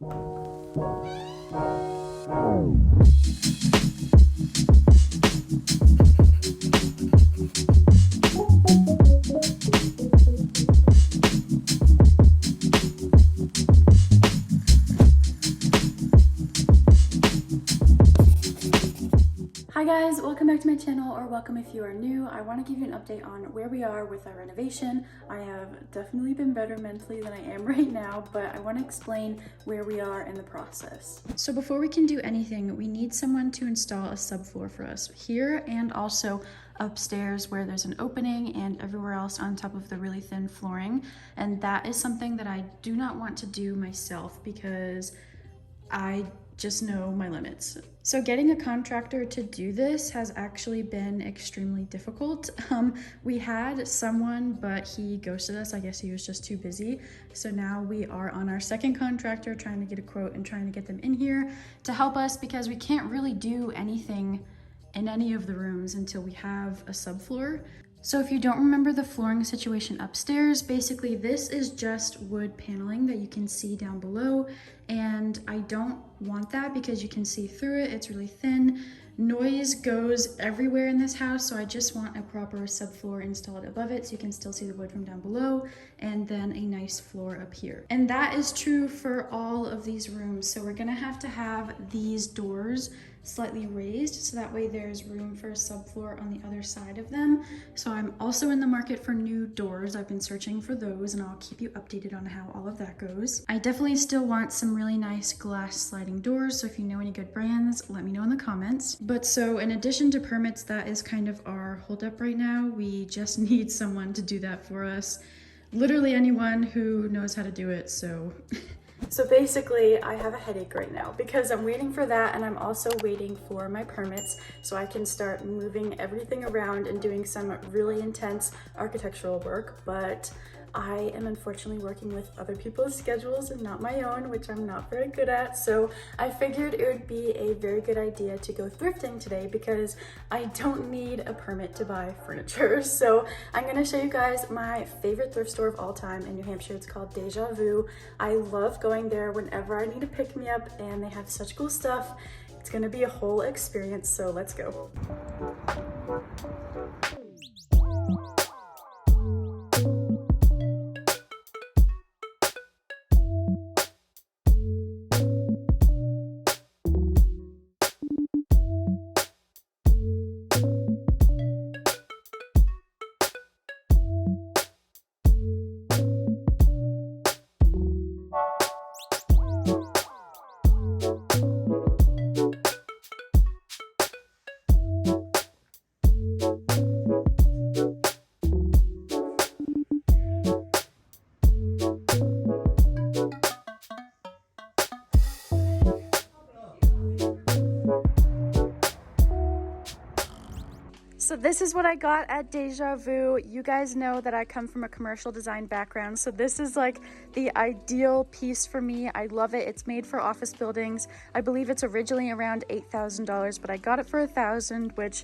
Hi guys, welcome back to my channel, or welcome if you are new. I want to give you an update on where we are with our renovation. I have definitely been better mentally than I am right now, but I want to explain where we are in the process. So before we can do anything, we need someone to install a subfloor for us here and also upstairs where there's an opening and everywhere else on top of the really thin flooring. And that is something that I do not want to do myself because I just know my limits. So getting a contractor to do this has actually been extremely difficult. We had someone, but he ghosted us. I guess he was just too busy. So now we are on our second contractor trying to get a quote and trying to get them in here to help us because we can't really do anything in any of the rooms until we have a subfloor. So if you don't remember the flooring situation upstairs, basically this is just wood paneling that you can see down below, and I don't want that because you can see through it. It's really thin. Noise goes everywhere in this house, so I just want a proper subfloor installed above it so you can still see the wood from down below, and then a nice floor up here. And that is true for all of these rooms. So we're gonna have to have these doors slightly raised so that way there's room for a subfloor on the other side of them. So I'm also in the market for new doors. I've been searching for those and I'll keep you updated on how all of that goes. I definitely still want some really nice glass sliding doors, so if you know any good brands, let me know in the comments. But so in addition to permits, that is kind of our holdup right now. We just need someone to do that for us. Literally anyone who knows how to do it, so. So basically, I have a headache right now because I'm waiting for that, and I'm also waiting for my permits so I can start moving everything around and doing some really intense architectural work. But I am unfortunately working with other people's schedules and not my own, which I'm not very good at. So I figured it would be a very good idea to go thrifting today because I don't need a permit to buy furniture. So I'm gonna show you guys my favorite thrift store of all time in New Hampshire. It's called Deja Vu. I love going there whenever I need a pick-me-up, and they have such cool stuff. It's gonna be a whole experience, so let's go. So this is what I got at Deja Vu. You guys know that I come from a commercial design background, so this is like the ideal piece for me. I love it. It's made for office buildings. I believe it's originally around $8,000, but I got it for $1,000, which,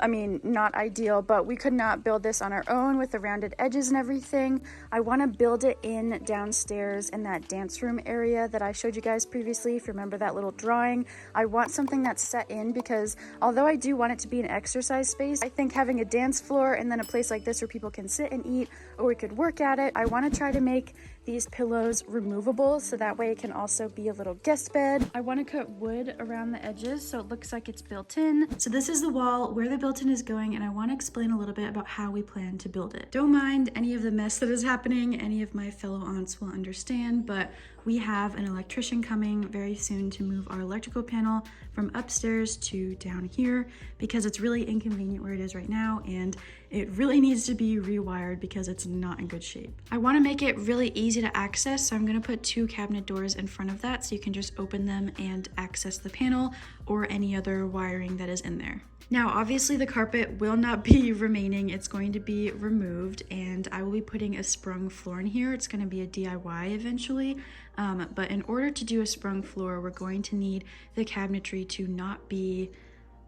I mean, not ideal, but we could not build this on our own with the rounded edges and everything. I want to build it in downstairs in that dance room area that I showed you guys previously, if you remember that little drawing. I want something that's set in because although I do want it to be an exercise space, I think having a dance floor and then a place like this where people can sit and eat, or we could work at it. I want to try to make these pillows removable so that way it can also be a little guest bed. I want to cut wood around the edges so it looks like it's built in. So this is the wall where the built-in is going, and I want to explain a little bit about how we plan to build it. Don't mind any of the mess that is happening. Any of my fellow aunts will understand, but we have an electrician coming very soon to move our electrical panel from upstairs to down here because it's really inconvenient where it is right now, and it really needs to be rewired because it's not in good shape. I want to make it really easy to access, so I'm going to put 2 cabinet doors in front of that so you can just open them and access the panel or any other wiring that is in there. Now, obviously the carpet will not be remaining. It's going to be removed, and I will be putting a sprung floor in here. It's going to be a DIY eventually, but in order to do a sprung floor, we're going to need the cabinetry to not be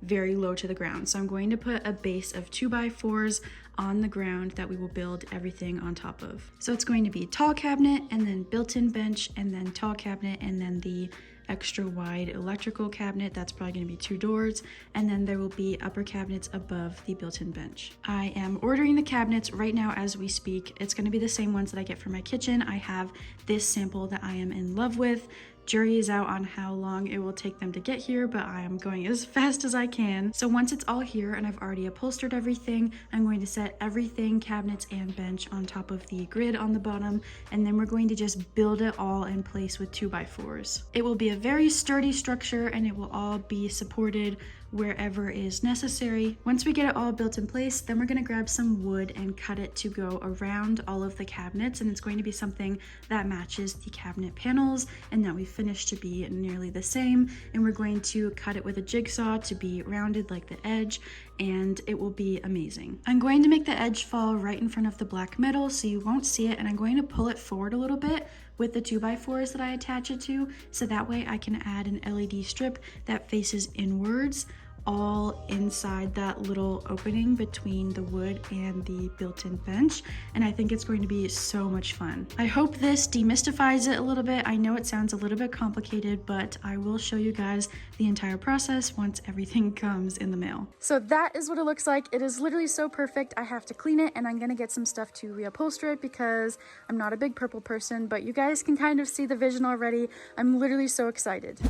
very low to the ground. So I'm going to put a base of 2x4s on the ground that we will build everything on top of. So it's going to be tall cabinet and then built-in bench and then tall cabinet and then the extra wide electrical cabinet. That's probably going to be 2 doors, and then there will be upper cabinets above the built-in bench. I am ordering the cabinets right now as we speak. It's going to be the same ones that I get for my kitchen. I have this sample that I am in love with. Jury is out on how long it will take them to get here, but I am going as fast as I can. So once it's all here and I've already upholstered everything, I'm going to set everything, cabinets and bench, on top of the grid on the bottom, and then we're going to just build it all in place with 2x4s. It will be a very sturdy structure and it will all be supported wherever is necessary. Once we get it all built in place, then we're going to grab some wood and cut it to go around all of the cabinets, and it's going to be something that matches the cabinet panels and that we finish to be nearly the same, and we're going to cut it with a jigsaw to be rounded like the edge, and it will be amazing. I'm going to make the edge fall right in front of the black metal so you won't see it, and I'm going to pull it forward a little bit with the 2x4s that I attach it to, so that way I can add an LED strip that faces inwards, all inside that little opening between the wood and the built-in bench, and I think it's going to be so much fun. I hope this demystifies it a little bit. I know it sounds a little bit complicated, but I will show you guys the entire process once everything comes in the mail. So that is what it looks like. It is literally so perfect. I have to clean it, and I'm gonna get some stuff to reupholster it because I'm not a big purple person, but you guys can kind of see the vision already. I'm literally so excited.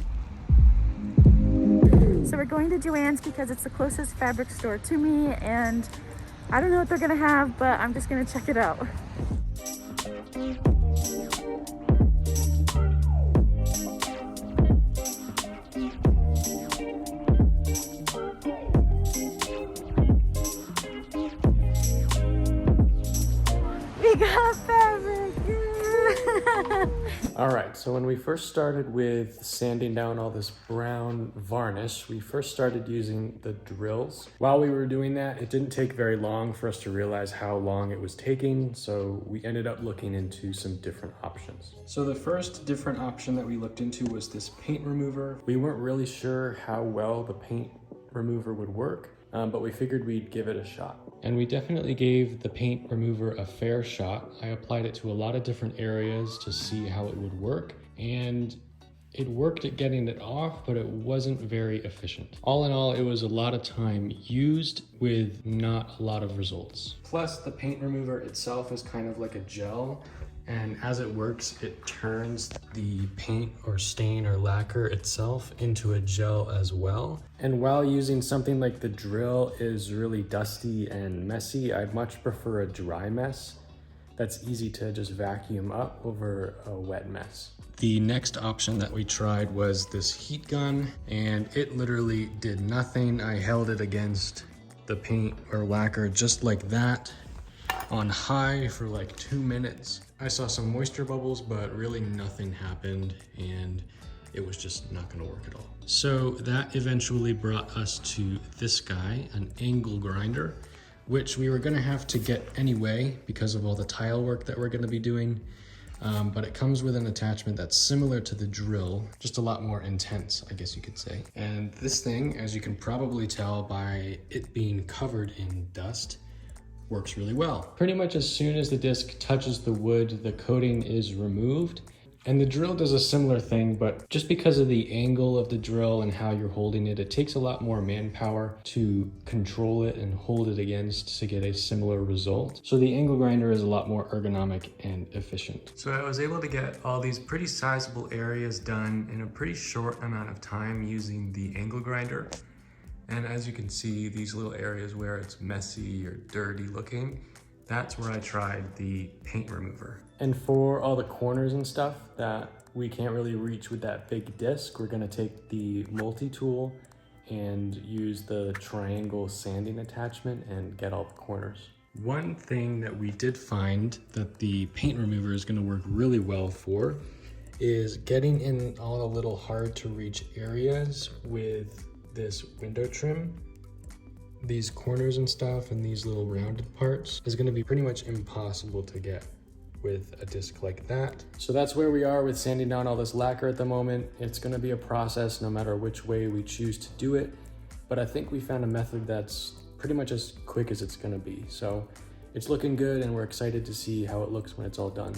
So we're going to Joann's because it's the closest fabric store to me, and I don't know what they're gonna have, but I'm just gonna check it out. We got fabric! All right, so when we first started with sanding down all this brown varnish, we first started using the drills. While we were doing that, it didn't take very long for us to realize how long it was taking, so we ended up looking into some different options. So the first different option that we looked into was this paint remover. We weren't really sure how well the paint remover would work, but we figured we'd give it a shot. And we definitely gave the paint remover a fair shot. I applied it to a lot of different areas to see how it would work, and it worked at getting it off, but it wasn't very efficient. All in all, it was a lot of time used with not a lot of results. Plus, the paint remover itself is kind of like a gel, and as it works, it turns the paint or stain or lacquer itself into a gel as well. And while using something like the drill is really dusty and messy, I'd much prefer a dry mess that's easy to just vacuum up over a wet mess. The next option that we tried was this heat gun, and it literally did nothing. I held it against the paint or lacquer just like that on high for like 2 minutes. I saw some moisture bubbles, but really nothing happened, and it was just not gonna work at all. So that eventually brought us to this guy, an angle grinder, which we were gonna have to get anyway because of all the tile work that we're gonna be doing. But it comes with an attachment that's similar to the drill, just a lot more intense, I guess you could say. And this thing, as you can probably tell by it being covered in dust, works really well. Pretty much as soon as the disc touches the wood, the coating is removed. And the drill does a similar thing, but just because of the angle of the drill and how you're holding it, it takes a lot more manpower to control it and hold it against to get a similar result. So the angle grinder is a lot more ergonomic and efficient. So I was able to get all these pretty sizable areas done in a pretty short amount of time using the angle grinder. And as you can see, these little areas where it's messy or dirty looking, that's where I tried the paint remover. And for all the corners and stuff that we can't really reach with that big disc, we're gonna take the multi-tool and use the triangle sanding attachment and get all the corners. One thing that we did find that the paint remover is gonna work really well for is getting in all the little hard to reach areas with this window trim. These corners and stuff and these little rounded parts is going to be pretty much impossible to get with a disc like that. So that's where we are with sanding down all this lacquer at the moment. It's going to be a process no matter which way we choose to do it. but I think we found a method that's pretty much as quick as it's gonna be. So it's looking good and we're excited to see how it looks when it's all done.